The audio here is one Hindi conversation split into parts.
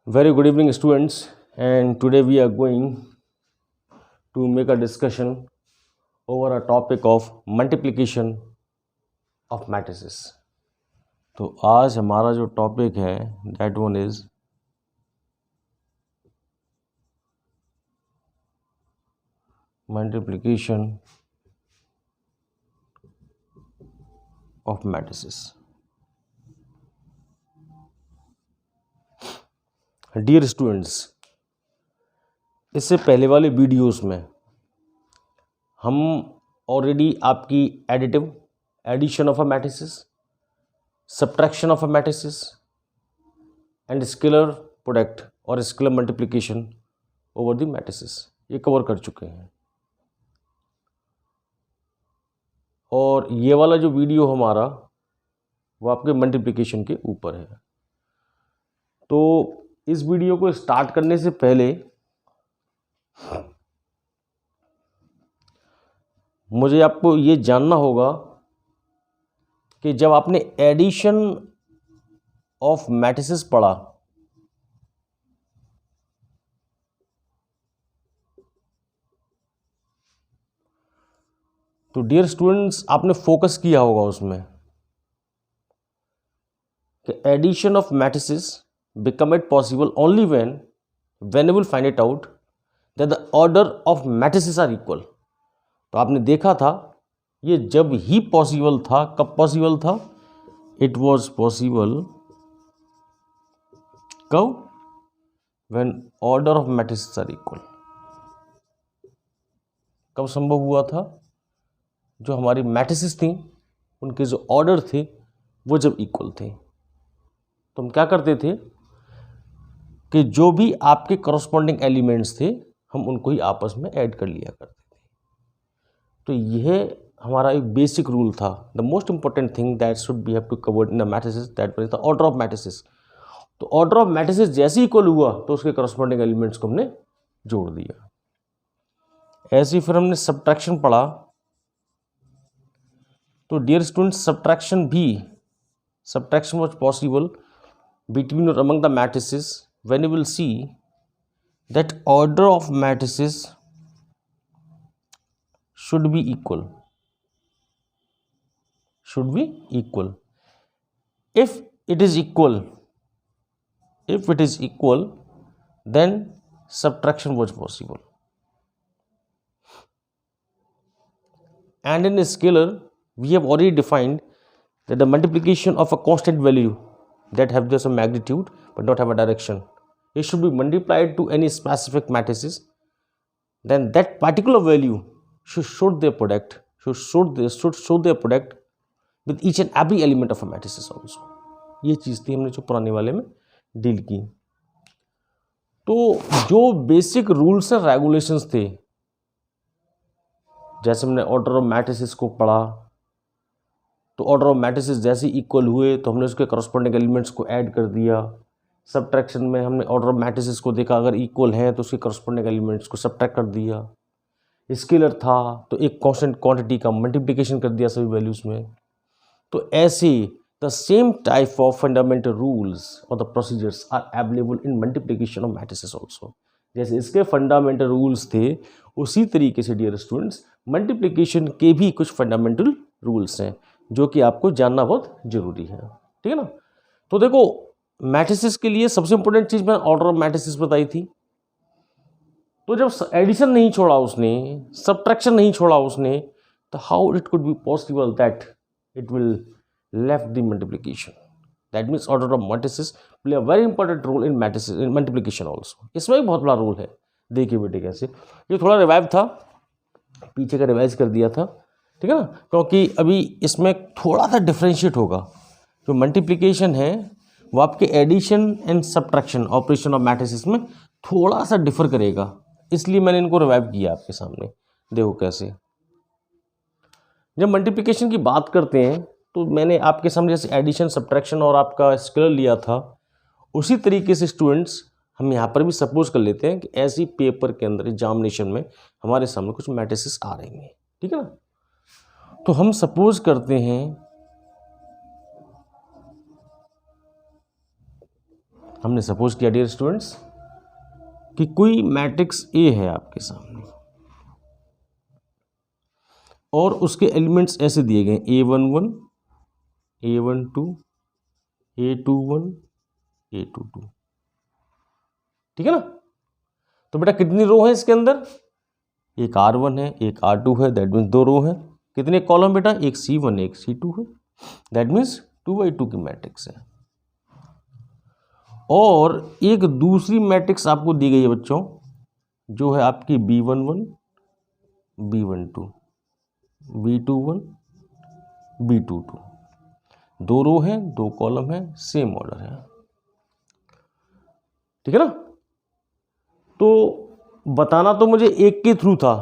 Very good evening, students. And today we are going to make a discussion over a topic of multiplication of matrices. तो आज हमारा जो टॉपिक है that one is multiplication of matrices. Dear students, इससे पहले वाले वीडियोस में हम ऑलरेडी आपकी addition of a matrices, subtraction of a matrices and scalar product और scalar multiplication over the matrices ये कवर कर चुके हैं। और ये वाला जो वीडियो हमारा वो आपके मल्टीप्लिकेशन के ऊपर है। तो इस वीडियो को स्टार्ट करने से पहले मुझे आपको ये जानना होगा कि जब आपने एडिशन ऑफ मैट्रिसेस पढ़ा तो डियर स्टूडेंट्स आपने फोकस किया होगा उसमें कि addition of matrices become it possible only when we will find it out that the order of matrices are equal। तो आपने देखा था ये जब ही पॉसिबल था। कब पॉसिबल था? इट वॉज पॉसिबल कब? When order of matrices are equal. कब संभव हुआ था? जो हमारी मैट्रिसेस थी उनके जो ऑर्डर थे वो जब इक्वल थे। तो हम क्या करते थे कि जो भी आपके करस्पॉन्डिंग एलिमेंट्स थे हम उनको ही आपस में ऐड कर लिया करते थे। तो यह हमारा एक बेसिक रूल था। The most important thing that should be have to covered in the matrices that is the order of matrices. तो ऑर्डर ऑफ मैट्रिसेस जैसे इक्वल हुआ तो उसके करस्पॉन्डिंग एलिमेंट्स को हमने जोड़ दिया। ऐसे ही फिर हमने सब्ट्रैक्शन पढ़ा। तो dear students subtraction was possible between or among the matrices when you will see that order of matrices should be equal if it is equal then subtraction was possible। and in a scalar we have already defined that the multiplication of a constant value that have just a magnitude but not have a direction, it should be multiplied to any specific matrices, then that particular value should show their product with each and every element of a matrices also। ये चीज़ थी हमने जो पुराने वाले में डील की। तो जो बेसिक रूल्स एंड रेगुलेशंस थे, जैसे हमने ऑर्डर ऑफ मैट्रिसेस को पढ़ा, तो ऑर्डर ऑफ मैट्रिसेस जैसे इक्वल हुए तो हमने उसके करस्पॉन्डिंग एलिमेंट्स को ऐड कर दिया। सब्ट्रैक्शन में हमने ऑर्डर ऑफ मैट्रिसेस को देखा, अगर इक्वल हैं तो उसके करस्पॉन्डिंग एलिमेंट्स को सब्ट्रैक्ट कर दिया। स्केलर था तो एक कांस्टेंट क्वांटिटी का मल्टीप्लिकेशन कर दिया सभी वैल्यूज़ में। तो ऐसे the same type of fundamental rules और the procedures are available in multiplication of matrices also. जैसे इसके फंडामेंटल रूल्स थे उसी तरीके से डियर स्टूडेंट्स मल्टीप्लिकेशन के भी कुछ फंडामेंटल रूल्स हैं जो कि आपको जानना बहुत जरूरी है। ठीक है ना? तो देखो मैट्रिसेस के लिए सबसे इंपॉर्टेंट चीज मैंने ऑर्डर ऑफ मैट्रिसेस बताई थी। तो जब एडिशन नहीं छोड़ा उसने, सब्ट्रैक्शन नहीं छोड़ा उसने, तो how it could be possible that it will left the multiplication. That means order of matrices play a very important role in matrices in multiplication also. इसमें भी बहुत बड़ा रोल है। देखिए बेटे कैसे, ये थोड़ा रिवाइव था, पीछे का रिवाइज कर दिया था। ठीक है ना? क्योंकि अभी इसमें थोड़ा सा डिफ्रेंशिएट होगा। जो मल्टीप्लिकेशन है वो आपके addition and subtraction operation of matrices में थोड़ा सा डिफर करेगा, इसलिए मैंने इनको रिवाइव किया आपके सामने। देखो कैसे, जब मल्टीप्लिकेशन की बात करते हैं तो मैंने आपके सामने जैसे एडिशन, सब्ट्रैक्शन और आपका स्केलर लिया था, उसी तरीके से स्टूडेंट्स हम यहाँ पर भी सपोज कर लेते हैं कि ऐसी पेपर के अंदर एग्जामिनेशन में हमारे सामने कुछ मैट्रिसेस आ रही हैं। ठीक है ना? तो हम सपोज करते हैं हमने सपोज किया डियर स्टूडेंट्स कि कोई मैट्रिक्स ए है आपके सामने और उसके एलिमेंट्स ऐसे दिए गए A11, A12, A21, A22, ठीक है ना। तो बेटा कितनी रो है इसके अंदर, एक R1 है, एक R2 है, दैट मीन्स 2 रो है। कितने कॉलम बेटा, एक C1 एक C2 है, दैट मीन्स 2x2 की मैट्रिक्स है। और एक दूसरी मैट्रिक्स आपको दी गई है बच्चों, जो है आपकी B11, B12, B21, B22, 2 रो है, 2 कॉलम है, सेम ऑर्डर है, ठीक है ना। तो बताना तो मुझे एक के थ्रू था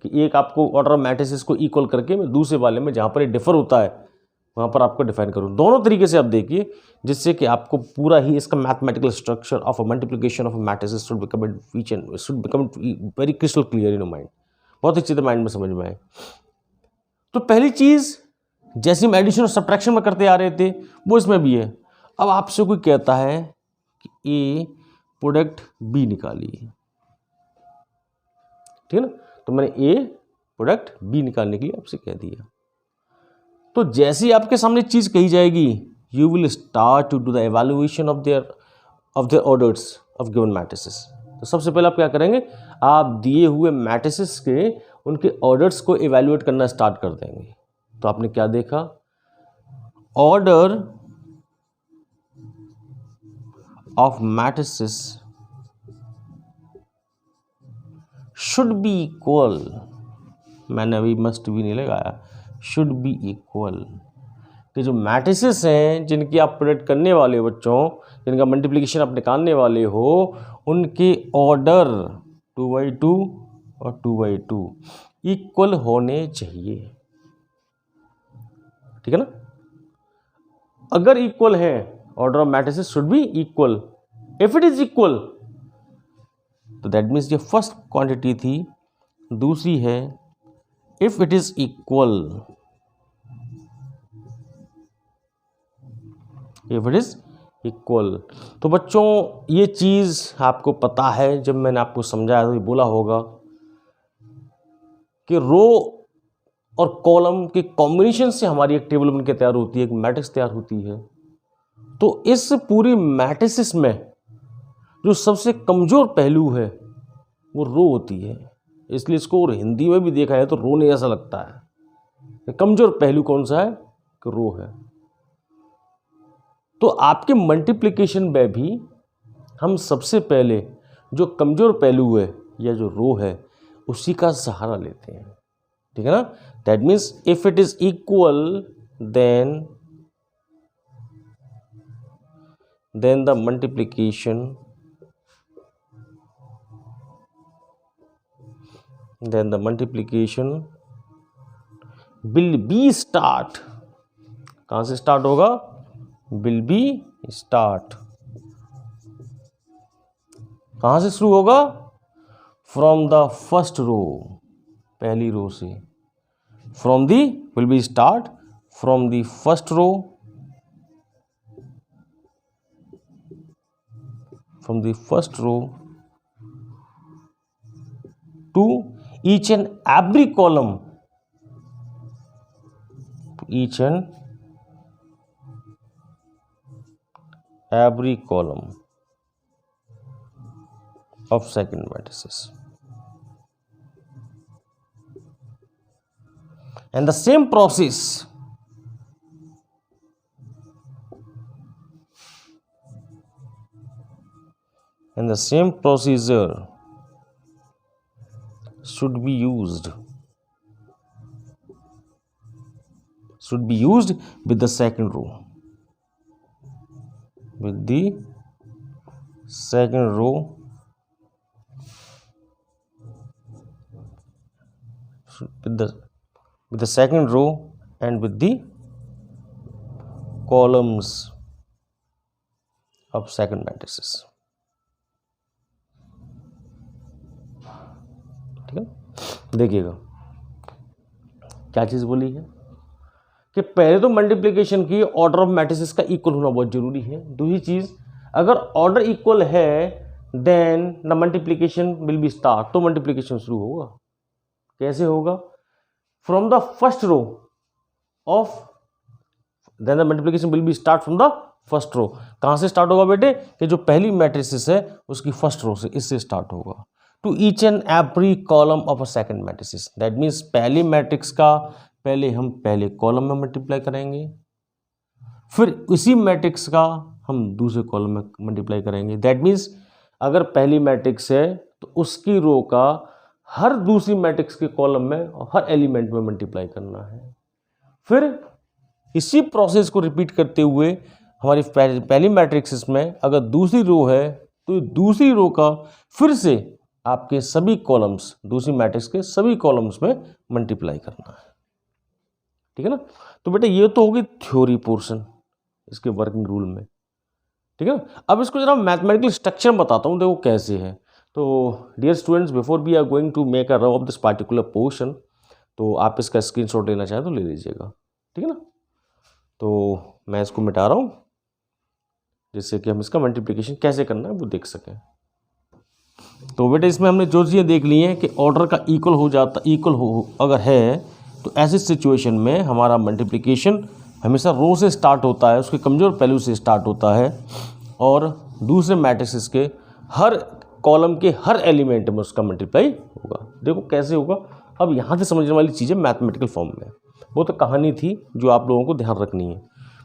कि एक आपको ऑर्डर ऑफ मैट्रिसेस को इक्वल करके मैं दूसरे वाले में जहाँ पर ये डिफर होता है वहाँ पर आपको डिफाइन करूँ। दोनों तरीके से आप देखिए, जिससे कि आपको पूरा ही इसका mathematical structure of a multiplication of matrices should become very crystal clear in mind, बहुत अच्छी तरह माइंड में समझ में आए। तो पहली चीज़ जैसे हम एडिशन और सब्ट्रैक्शन में करते आ रहे थे वो इसमें भी है। अब आपसे कोई कहता है कि ए प्रोडक्ट बी निकालिए, ठीक है ना। तो मैंने ए प्रोडक्ट बी निकालने के लिए आपसे कह दिया। तो जैसे ही आपके सामने चीज कही जाएगी, you will start to do the evaluation of their orders of given matrices. तो सबसे पहले आप क्या करेंगे, आप दिए हुए मैट्रिसेस के उनके ऑर्डर्स को एवेल्युएट करना स्टार्ट कर देंगे। तो आपने क्या देखा, order of matrices should be equal, मैंने अभी मस्ट भी नहीं लगाया, शुड बी इक्वल, कि जो मैट्रिसेस हैं जिनकी आप प्रोडक्ट करने वाले हो बच्चों, जिनका मल्टीप्लिकेशन आप निकालने वाले हो, उनके ऑर्डर 2x2 और 2x2 इक्वल होने चाहिए, ठीक है ना। अगर इक्वल है, order of matrices should be equal. If it is equal तो दैट मीन्स ये फर्स्ट क्वांटिटी थी। दूसरी है if it is equal, if it is equal. तो बच्चों ये चीज आपको पता है, जब मैंने आपको समझाया तो ये बोला होगा कि रो और कॉलम के कॉम्बिनेशन से हमारी एक टेबल बनकर तैयार होती है, एक मैट्रिक्स तैयार होती है। तो इस पूरी मैट्रिक्स में जो सबसे कमजोर पहलू है वो रो होती है, इसलिए इसको और हिंदी में भी देखा है तो रो नहीं ऐसा लगता है। कमजोर पहलू कौन सा है, कि रो है। तो आपके मल्टीप्लिकेशन में भी हम सबसे पहले जो कमजोर पहलू है या जो रो है उसी का सहारा लेते हैं, ठीक है ना। That means if it is equal then the multiplication will be start, कहां से स्टार्ट होगा, will be start, कहां से शुरू होगा, फ्रॉम द फर्स्ट रो, पहली रो से, from the will be start from the first row, from the first row to each and every column, each and every column of second matrices, and the same process and the same procedure should be used with the second row, with the second row with the second row and with the columns of second matrices, ठीक है। देखिएगा क्या चीज बोली है कि पहले तो मल्टीप्लिकेशन की ऑर्डर ऑफ मैट्रिसेस का इक्वल होना बहुत जरूरी है। दूसरी चीज अगर ऑर्डर इक्वल है then the multiplication will be start, तो मल्टीप्लीकेशन शुरू होगा। कैसे होगा? From the first row of, then the multiplication will be start from the first row. कहां से स्टार्ट होगा बेटे? कि जो पहली मैट्रिक्स है उसकी फर्स्ट रो से, इससे स्टार्ट होगा। To each and every column of a second matrix, that means पहली मैट्रिक्स का पहले हम पहले कॉलम में मल्टीप्लाई करेंगे, फिर उसी मैट्रिक्स का हम दूसरे कॉलम में मल्टीप्लाई करेंगे। दैट मीन्स अगर पहली मैट्रिक्स है तो उसकी रो का हर दूसरी मैट्रिक्स के कॉलम में और हर एलिमेंट में मल्टीप्लाई करना है। फिर इसी प्रोसेस को रिपीट करते हुए हमारी पहली मैट्रिक्स में अगर दूसरी रो है तो दूसरी रो का फिर से आपके सभी कॉलम्स, दूसरी मैट्रिक्स के सभी कॉलम्स में मल्टीप्लाई करना है। ठीक है ना? तो बेटा ये तो होगी थ्योरी पोर्शन इसके वर्किंग रूल में। ठीक है ना? अब इसको जरा मैथमेटिकल स्ट्रक्चर बताता हूँ, देखो कैसे है। तो dear students, before we are going to make a row of this particular portion, तो आप इसका स्क्रीनशॉट लेना चाहें तो ले लीजिएगा। ठीक है ना? तो मैं इसको मिटा रहा हूँ जिससे कि हम इसका मल्टीप्लिकेशन कैसे करना है वो देख सकें। तो बेटे इसमें हमने जो चीज़ें देख ली हैं कि ऑर्डर का इक्वल हो जाता, इक्वल हो अगर है तो ऐसी सिचुएशन में हमारा मल्टीप्लिकेशन हमेशा रो से स्टार्ट होता है, उसके कमज़ोर पहलू से स्टार्ट होता है और दूसरे मैट्रिक्स के हर कॉलम के हर एलिमेंट में उसका मल्टीप्लाई होगा। देखो कैसे होगा। अब यहाँ से समझने वाली चीज़ें मैथमेटिकल फॉर्म में, वो तो कहानी थी जो आप लोगों को ध्यान रखनी है,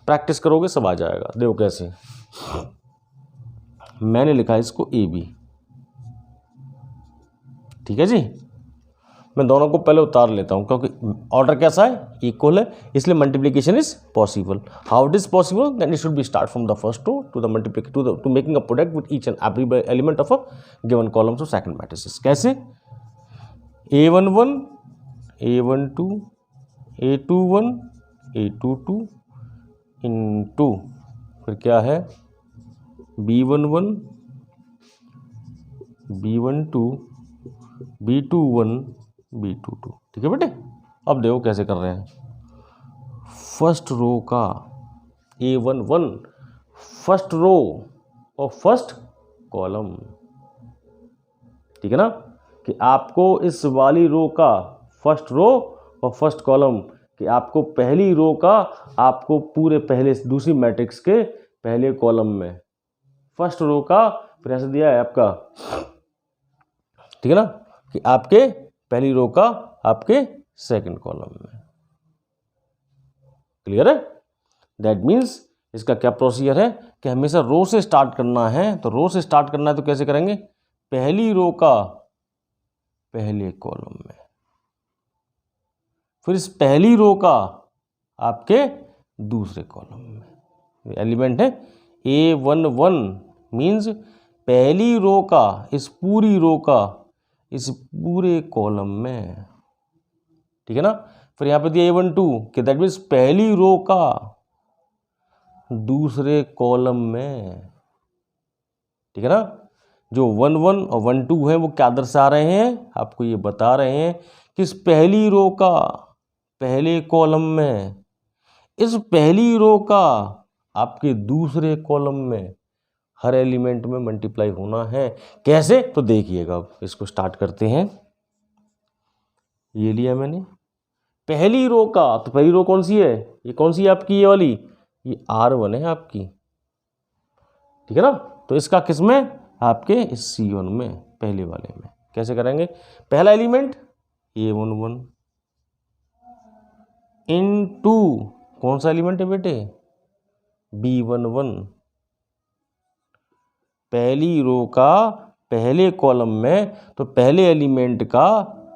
प्रैक्टिस करोगे सब आ जाएगा। देखो कैसे, मैंने लिखा इसको ए बी। ठीक है जी, मैं दोनों को पहले उतार लेता हूँ क्योंकि ऑर्डर कैसा है, इक्वल है, इसलिए multiplication is possible. How it is possible? Then it should be start from the first row to the multiplication to making a product with each and every element of a given columns of second matrices. कैसे? A11 A12 A21 A22 into फिर क्या है B11 B12 B21 B22। ठीक है बेटे? अब देखो कैसे कर रहे हैं। फर्स्ट रो का A11 फर्स्ट रो और फर्स्ट कॉलम। ठीक है ना? कि आपको इस वाली रो का फर्स्ट रो और फर्स्ट कॉलम, कि आपको पहली रो का आपको पूरे पहले दूसरी मैट्रिक्स के पहले कॉलम में, फर्स्ट रो का फिर ऐसे दिया है आपका। ठीक है ना? कि आपके पहली रो का आपके सेकंड कॉलम में। क्लियर है? दैट मीन्स इसका क्या प्रोसीजर है कि हमेशा रो से स्टार्ट करना है। तो रो से स्टार्ट करना है तो कैसे करेंगे? पहली रो का पहले कॉलम में, फिर इस पहली रो का आपके दूसरे कॉलम में। एलिमेंट है A11 मीन्स पहली रो का इस पूरी रो का इस पूरे कॉलम में। ठीक है ना? फिर यहाँ पे दिया A12 कि दैट मीन्स पहली रो का दूसरे कॉलम में। ठीक है ना? जो 11 और 12 है वो क्या दर्शा रहे हैं, आपको ये बता रहे हैं कि इस पहली रो का पहले कॉलम में, इस पहली रो का आपके दूसरे कॉलम में हर एलिमेंट में मल्टीप्लाई होना है। कैसे? तो देखिएगा, अब इसको स्टार्ट करते हैं। ये लिया मैंने पहली रो का, तो पहली रो कौन सी है? ये कौन सी है आपकी? ये वाली, ये R1 है आपकी। ठीक है ना? तो इसका किस में? आपके इस C1 में, पहले वाले में। कैसे करेंगे? पहला एलिमेंट A11 इनटू कौन सा एलिमेंट है बेटे? B11। पहली रो का पहले कॉलम में, तो पहले एलिमेंट का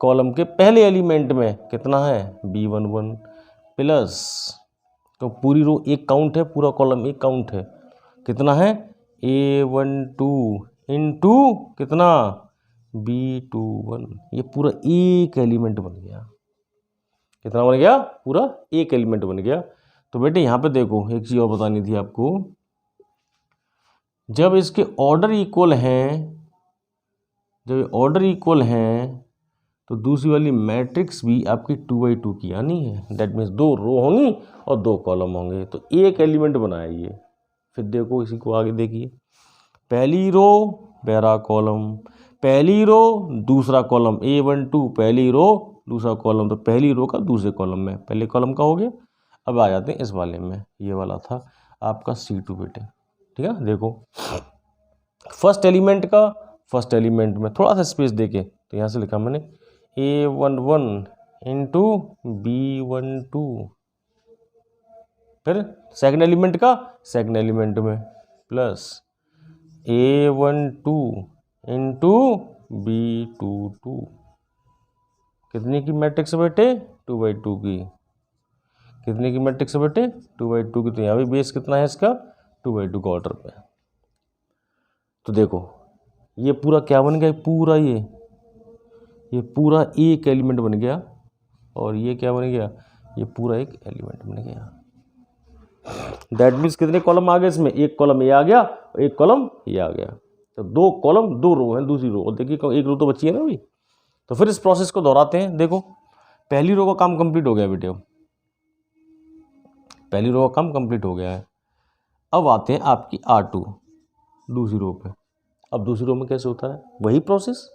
कॉलम के पहले एलिमेंट में कितना है? B11 प्लस, तो पूरी रो एक काउंट है, पूरा कॉलम एक काउंट है, कितना है? A12 इनटू कितना? B21। ये पूरा एक एलिमेंट बन गया। कितना बन गया? पूरा एक एलिमेंट बन गया। तो बेटे यहाँ पे देखो, एक चीज़ और बतानी थी आपको, जब इसके ऑर्डर इक्वल हैं, जब ऑर्डर इक्वल हैं तो दूसरी वाली मैट्रिक्स भी आपकी 2x2 की आनी है। दैट मीन्स 2 रो होंगी और 2 कॉलम होंगे, तो एक एलिमेंट बनाया ये। फिर देखो इसी को आगे देखिए, पहली रो पहला कॉलम, पहली रो दूसरा कॉलम A12, पहली रो दूसरा कॉलम, तो पहली रो का दूसरे कॉलम में, पहले कॉलम का हो गया। अब आ जाते हैं इस वाले में, ये वाला था आपका C2 बेटे, ठीक है। देखो फर्स्ट एलिमेंट का फर्स्ट एलिमेंट में थोड़ा सा स्पेस देके, तो यहाँ से लिखा मैंने A11 इंटू B12, फिर सेकंड एलिमेंट का सेकंड एलिमेंट में प्लस A12 इंटू B22, कितने की मैट्रिक्स है बेटे 2/2 की, कितने की मैट्रिक्स है बेटे 2/2 की, तो यहाँ भी बेस कितना है इसका 2/2 का ऑर्डर पे। तो देखो ये पूरा क्या बन गया, पूरा ये पूरा एक एलिमेंट बन गया, और ये क्या बन गया, ये पूरा एक एलिमेंट बन गया। दैट मीन्स कितने कॉलम आ गए इसमें, एक कॉलम ये आ गया, एक कॉलम ये आ गया, तो दो कॉलम दो रो है, दूसरी रो, और देखिए एक रो तो बची है ना अभी। तो फिर इस प्रोसेस को दोहराते हैं। देखो पहली रो का काम कंप्लीट हो गया बेटे, पहली रो का काम कंप्लीट हो गया है। अब आते हैं आपकी R2 दूसरी रो पे। अब दूसरी रो में कैसे होता है, वही प्रोसेस,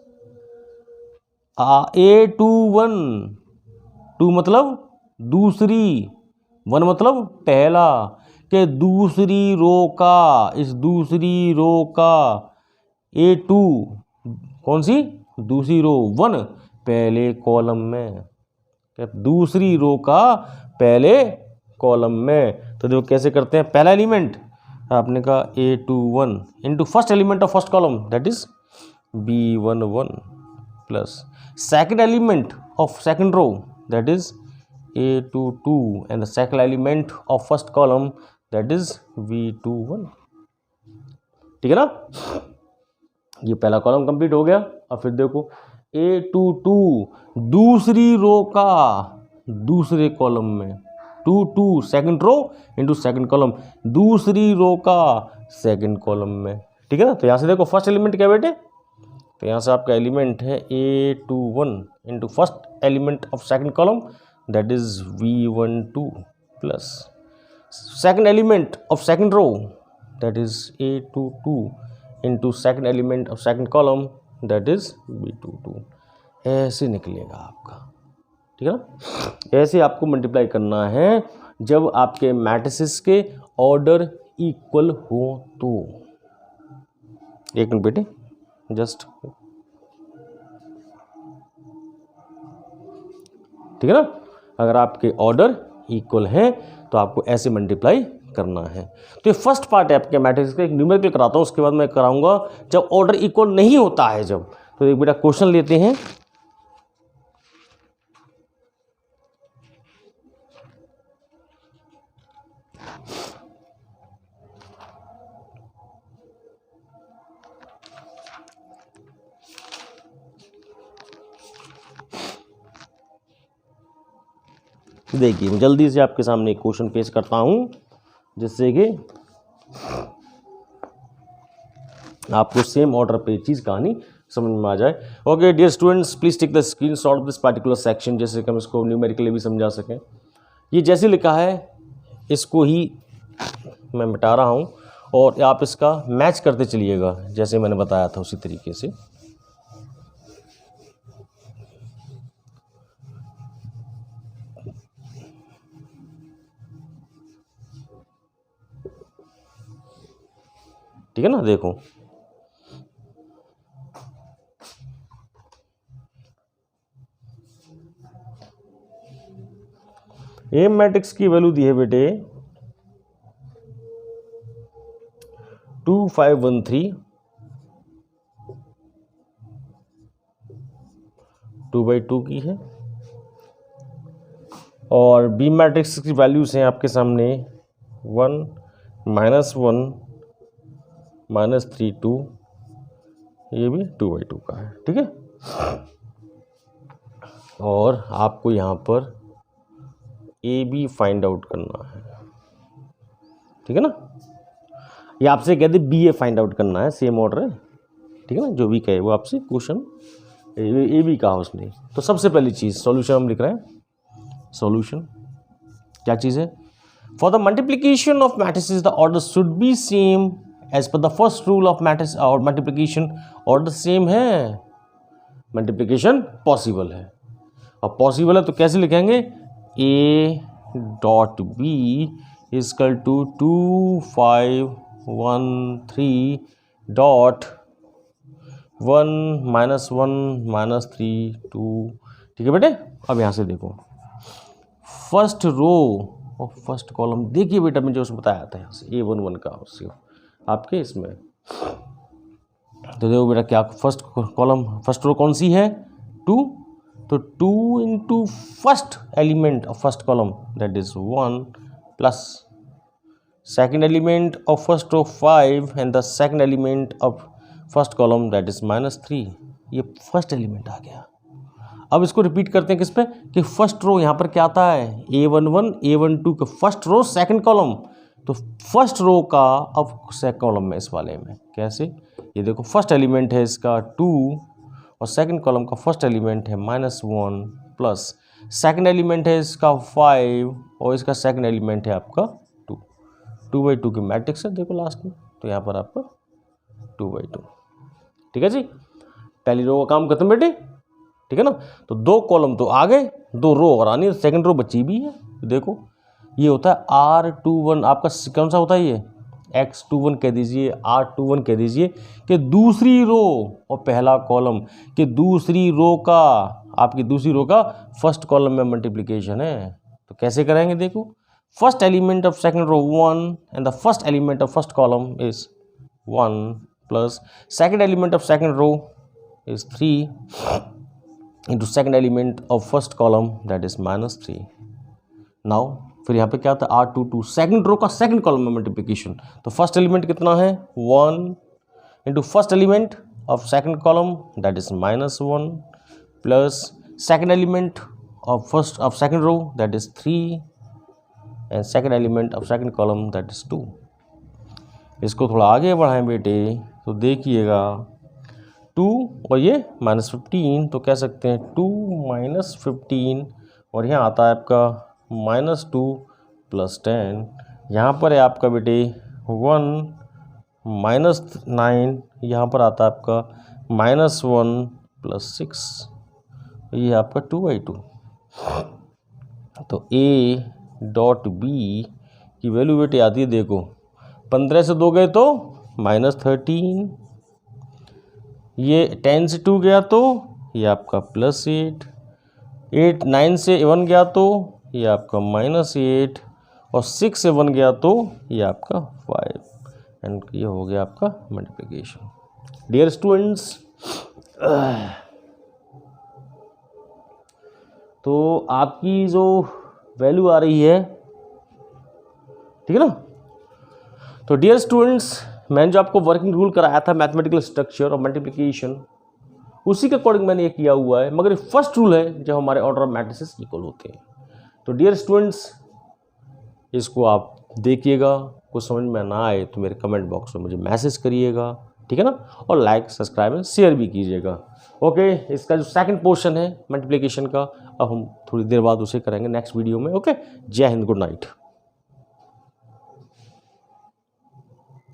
A21, 2 मतलब दूसरी, 1 मतलब पहला, के दूसरी रो का, इस दूसरी रो का A2 कौन सी दूसरी रो 1 पहले कॉलम में, दूसरी रो का पहले कॉलम में। तो देखो कैसे करते हैं, पहला एलिमेंट आपने कहा A21 into first element of first column that is B11 plus second element of second row that is A22 and the second element of first column that is B21, ठीक है ना। ये पहला कॉलम कंप्लीट हो गया। अब फिर देखो A22 दूसरी रो का दूसरे कॉलम में, 2 second row into second column, दूसरी रो का सेकंड कॉलम में, ठीक है ना। तो यहाँ से देखो फर्स्ट एलिमेंट क्या बेटे, तो यहाँ से आपका एलिमेंट है A21 into first element of second column that is B12 plus second element of second row that is A22 into second element of second column that is B22। ऐसे निकलेगा आपका, ठीक है ना। ऐसे आपको मल्टीप्लाई करना है जब आपके मैट्रिसेस के ऑर्डर इक्वल हो तो। एक मिनट बेटे जस्ट, ठीक है ना। अगर आपके ऑर्डर इक्वल हैं तो आपको ऐसे मल्टीप्लाई करना है। तो ये फर्स्ट पार्ट है आपके मैट्रिक्स का, एक न्यूमेरिकल कराता हूँ, उसके बाद मैं कराऊंगा जब ऑर्डर इक्वल नहीं होता है जब। तो एक बेटा क्वेश्चन लेते हैं, देखिए मैं जल्दी से आपके सामने एक क्वेश्चन पेश करता हूं जिससे कि आपको सेम ऑर्डर पे चीज़ कहानी समझ में आ जाए। Okay dear students, please take the screenshot of this particular section, जैसे कि हम इसको न्यूमेरिकली भी समझा सकें। ये जैसे लिखा है इसको ही मैं मिटा रहा हूँ और आप इसका मैच करते चलिएगा जैसे मैंने बताया था उसी तरीके से। ठीक है ना। देखो ए मैट्रिक्स की वैल्यू दी है बेटे 2513, 2/2 की है, और बी मैट्रिक्स की वैल्यूज हैं आपके सामने 1 -1 -3 2, ये भी 2/2 का है, ठीक है। और आपको यहाँ पर ए बी फाइंड आउट करना है, ठीक है ना। ये आपसे कहते बी ए फाइंड आउट करना है, सेम ऑर्डर है, ठीक है ना। जो भी कहे वो आपसे क्वेश्चन ए बी कहा उसने। तो सबसे पहली चीज़ सॉल्यूशन हम लिख रहे हैं। सॉल्यूशन क्या चीज़ है, For the multiplication of matrices, the order should be same as per the first rule of matrix और multiplication order same है, multiplication possible है, और possible है तो कैसे लिखेंगे, A dot B is equal to 2513 dot 1 -1 -3 2। ठीक है बेटे। अब यहाँ से देखो फर्स्ट रो और फर्स्ट कॉलम, देखिए बेटा मैं जो उसमें बताया था यहाँ से A11 का उससे आपके इसमें, तो देखो बेटा क्या फर्स्ट कॉलम फर्स्ट रो कौन सी है, 2, तो 2 into first element of first column that is 1 plus second element of first row 5 and the second element of first column that is -3। ये फर्स्ट एलिमेंट आ गया। अब इसको रिपीट करते हैं किस पे, कि फर्स्ट रो यहाँ पर क्या आता है, A11 A12 का फर्स्ट रो सेकंड कॉलम, तो फर्स्ट रो का अब सेकंड कॉलम में इस वाले में कैसे, ये देखो फर्स्ट एलिमेंट है इसका 2 और सेकंड कॉलम का फर्स्ट एलिमेंट है -1 प्लस सेकंड एलिमेंट है इसका 5 और इसका सेकंड एलिमेंट है आपका 2, 2/2 की मैट्रिक्स है देखो लास्ट में, तो यहाँ पर आपका 2/2। ठीक है जी, पहली रो का काम खत्म बेटे। ठीक है ना, तो 2 कॉलम तो आ गए, 2 रो और आनी है, सेकंड रो बची भी है। तो देखो ये होता है R21, आपका कौन सा होता है ये, X21 कह दीजिए, R21 कह दीजिए, कि दूसरी रो और पहला कॉलम कि दूसरी रो का, आपकी दूसरी रो का फर्स्ट कॉलम में मल्टीप्लिकेशन है। तो कैसे करेंगे देखो, first element of second row 1 and the first element of first column is 1 plus second element of second row is 3 into second element of first column that is -3। now फिर यहाँ पे क्या था, R22 सेकंड रो का सेकंड कॉलम में मल्टीप्लिकेशन, तो फर्स्ट एलिमेंट कितना है 1 into first element of second column that is -1 plus second element of first of second row that is 3 and second element of second column that is 2। इसको थोड़ा आगे बढ़ाएं बेटे, तो देखिएगा 2 और ये -15, तो कह सकते हैं 2 - 15 और यहाँ आता है आपका -2 + 10, यहाँ पर है आपका बेटे 1 -9, यहाँ पर आता है आपका -1 + 6, ये आपका 2/2। तो A डॉट B की वैल्यू बेटे आती है देखो 15 से 2 गए तो -13, ये 10 से 2 गया तो ये आपका +8, 9 से 1 गया तो ये आपका -8 और 6 से 1 गया तो ये आपका 5 एंड ये हो गया आपका मल्टीप्लिकेशन। डियर स्टूडेंट्स, तो आपकी जो वैल्यू आ रही है, ठीक है ना, तो डियर स्टूडेंट्स मैंने जो आपको वर्किंग रूल कराया था मैथमेटिकल स्ट्रक्चर और मल्टीप्लिकेशन, उसी के अकॉर्डिंग मैंने ये किया हुआ है, मगर ये फर्स्ट रूल है जब हमारे ऑर्डर ऑफ मैट्रिसेस इक्वल होते हैं। तो डियर स्टूडेंट्स इसको आप देखिएगा, कुछ समझ में ना आए तो मेरे कमेंट बॉक्स में मुझे मैसेज करिएगा, ठीक है ना, और लाइक सब्सक्राइब एंड शेयर भी कीजिएगा। ओके, इसका जो सेकंड पोर्शन है मल्टीप्लिकेशन का, अब हम थोड़ी देर बाद उसे करेंगे नेक्स्ट वीडियो में। ओके, जय हिंद, गुड नाइट।